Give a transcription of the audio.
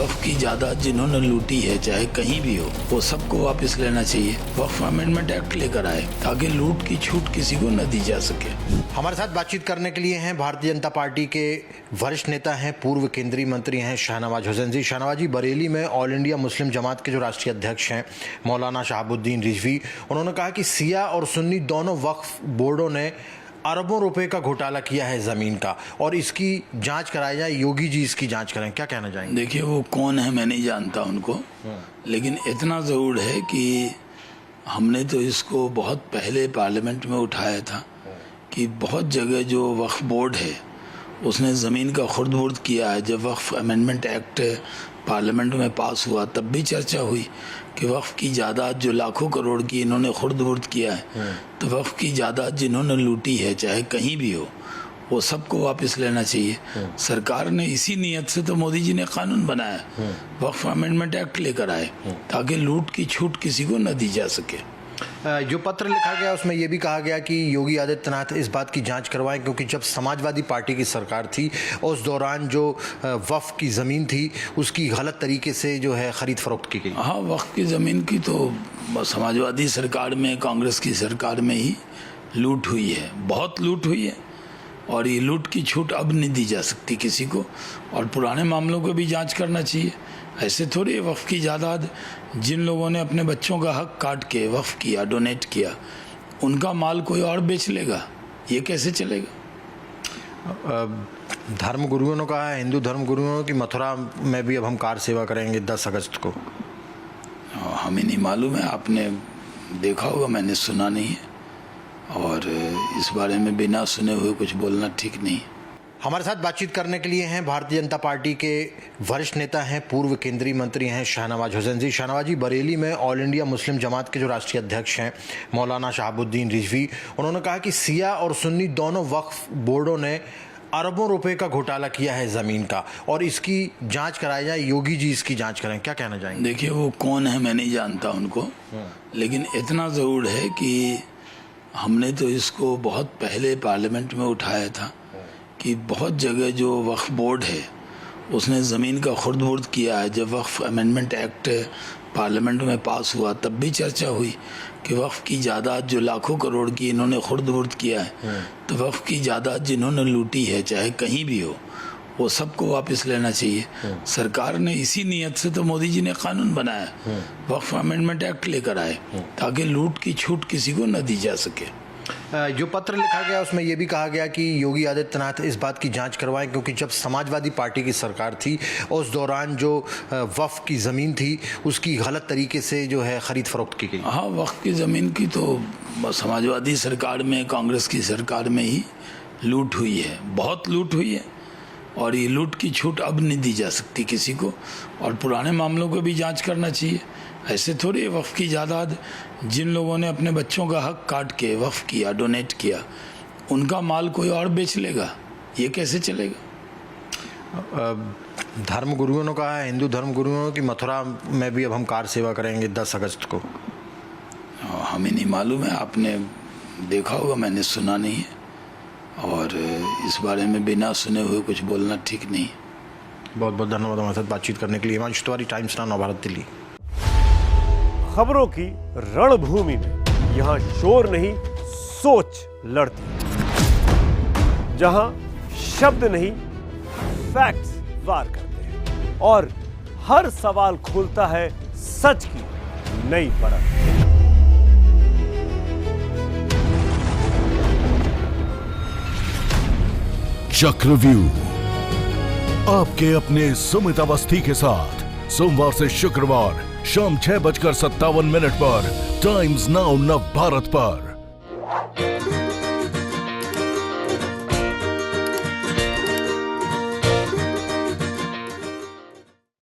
वक्फ की जायदाद जिन्होंने लूटी है, चाहे कहीं भी हो, वो सबको वापस लेना चाहिए। वक्फ अमेंडमेंट एक्ट लेकर आए ताकि लूट की छूट किसी को न दी जा सके। हमारे साथ बातचीत करने के लिए हैं भारतीय जनता पार्टी के वरिष्ठ नेता हैं, पूर्व केंद्रीय मंत्री हैं शाहनवाज हुसैन जी। शाहनवाज जी, बरेली में ऑल इंडिया मुस्लिम जमात के जो राष्ट्रीय अध्यक्ष हैं मौलाना शहाबुद्दीन रिजवी, उन्होंने कहा कि सिया और सुन्नी दोनों वक्फ बोर्डों ने अरबों रुपए का घोटाला किया है ज़मीन का, और इसकी जांच कराई जाए, योगी जी इसकी जांच करें। क्या कहना चाहेंगे? देखिए, वो कौन है मैं नहीं जानता उनको, लेकिन इतना ज़रूर है कि हमने तो इसको बहुत पहले पार्लियामेंट में उठाया था कि बहुत जगह जो वक्फ बोर्ड है उसने ज़मीन का खुर्द-बुर्द किया है। जब वक्फ अमेंडमेंट एक्ट पार्लियामेंट में पास हुआ तब भी चर्चा हुई कि वक्फ की जायदाद जो लाखों करोड़ की इन्होंने खुर्द-बुर्द किया है, तो वक्फ की जायदाद जिन्होंने लूटी है, चाहे कहीं भी हो, वो सबको वापस लेना चाहिए। सरकार ने इसी नीयत से तो मोदी जी ने कानून बनाया, वक्फ अमेंडमेंट एक्ट लेकर आए ताकि लूट की छूट किसी को न दी जा सके। जो पत्र लिखा गया उसमें यह भी कहा गया कि योगी आदित्यनाथ इस बात की जांच करवाएं, क्योंकि जब समाजवादी पार्टी की सरकार थी उस दौरान जो वक्फ की ज़मीन थी उसकी गलत तरीके से जो है ख़रीद फरोख्त की गई। हाँ, वक्फ की ज़मीन की तो समाजवादी सरकार में, कांग्रेस की सरकार में ही लूट हुई है, बहुत लूट हुई है, और ये लूट की छूट अब नहीं दी जा सकती किसी को, और पुराने मामलों को भी जांच करना चाहिए। ऐसे थोड़ी वक्फ की जायदाद जिन लोगों ने अपने बच्चों का हक काट के वक्फ किया, डोनेट किया, उनका माल कोई और बेच लेगा, ये कैसे चलेगा? धर्म गुरुओं ने कहा है, हिंदू धर्म गुरुओं की मथुरा में भी अब हम कार सेवा करेंगे 10 अगस्त को। हमें नहीं मालूम है, आपने देखा होगा, मैंने सुना नहीं है, और इस बारे में बिना सुने हुए कुछ बोलना ठीक नहीं। हमारे साथ बातचीत करने के लिए हैं भारतीय जनता पार्टी के वरिष्ठ नेता हैं, पूर्व केंद्रीय मंत्री हैं शाहनवाज हुसैन जी। शाहनवाज जी, बरेली में ऑल इंडिया मुस्लिम जमात के जो राष्ट्रीय अध्यक्ष हैं मौलाना शहाबुद्दीन रिजवी, उन्होंने कहा कि सिया और सुन्नी दोनों वक्फ बोर्डों ने अरबों रुपए का घोटाला किया है ज़मीन का, और इसकी जांच कराई जाए, योगी जी इसकी जांच करें। क्या कहना चाहेंगे? देखिए, वो कौन है मैं नहीं जानता उनको, लेकिन इतना ज़रूर है कि हमने तो इसको बहुत पहले पार्लियामेंट में उठाया था कि बहुत जगह जो वक्फ बोर्ड है उसने ज़मीन का खुर्द-बुर्द किया है। जब वक्फ अमेंडमेंट एक्ट पार्लियामेंट में पास हुआ तब भी चर्चा हुई कि वक्फ की जायदाद जो लाखों करोड़ की इन्होंने खुर्द-बुर्द किया है, तो वक्फ की जायदाद जिन्होंने लूटी है, चाहे कहीं भी हो, वो सबको वापस लेना चाहिए। सरकार ने इसी नीयत से तो मोदी जी ने कानून बनाया, वक्फ अमेंडमेंट एक्ट लेकर आए ताकि लूट की छूट किसी को न दी जा सके। जो पत्र लिखा गया उसमें यह भी कहा गया कि योगी आदित्यनाथ इस बात की जांच करवाएं, क्योंकि जब समाजवादी पार्टी की सरकार थी उस दौरान जो वक्फ की ज़मीन थी उसकी गलत तरीके से जो है ख़रीद फरोख्त की गई। हाँ, वक्फ की ज़मीन की तो समाजवादी सरकार में, कांग्रेस की सरकार में ही लूट हुई है, बहुत लूट हुई है, और ये लूट की छूट अब नहीं दी जा सकती किसी को, और पुराने मामलों को भी जांच करना चाहिए। ऐसे थोड़ी वक्फ की जायदाद जिन लोगों ने अपने बच्चों का हक काट के वक्फ किया, डोनेट किया, उनका माल कोई और बेच लेगा, ये कैसे चलेगा? धर्म गुरुओं ने कहा है, हिंदू धर्म गुरुओं की मथुरा में भी अब हम कार सेवा करेंगे 10 अगस्त को। हमें नहीं मालूम है, आपने देखा होगा, मैंने सुना नहीं है, और इस बारे में बिना सुने हुए कुछ बोलना ठीक नहीं। बहुत बहुत धन्यवाद हमारे साथ बातचीत करने के लिए। Himanshu Tiwari, times now, Navbharat, Delhi. खबरों की रणभूमि में यहां शोर नहीं, सोच लड़ती है, जहां शब्द नहीं, फैक्ट्स वार करते हैं, और हर सवाल खोलता है सच की नई परत। चक्रव्यूह, आपके अपने सुमित अवस्थी के साथ सोमवार से शुक्रवार शाम 6:57 पर टाइम्स नाउ नवभारत पर।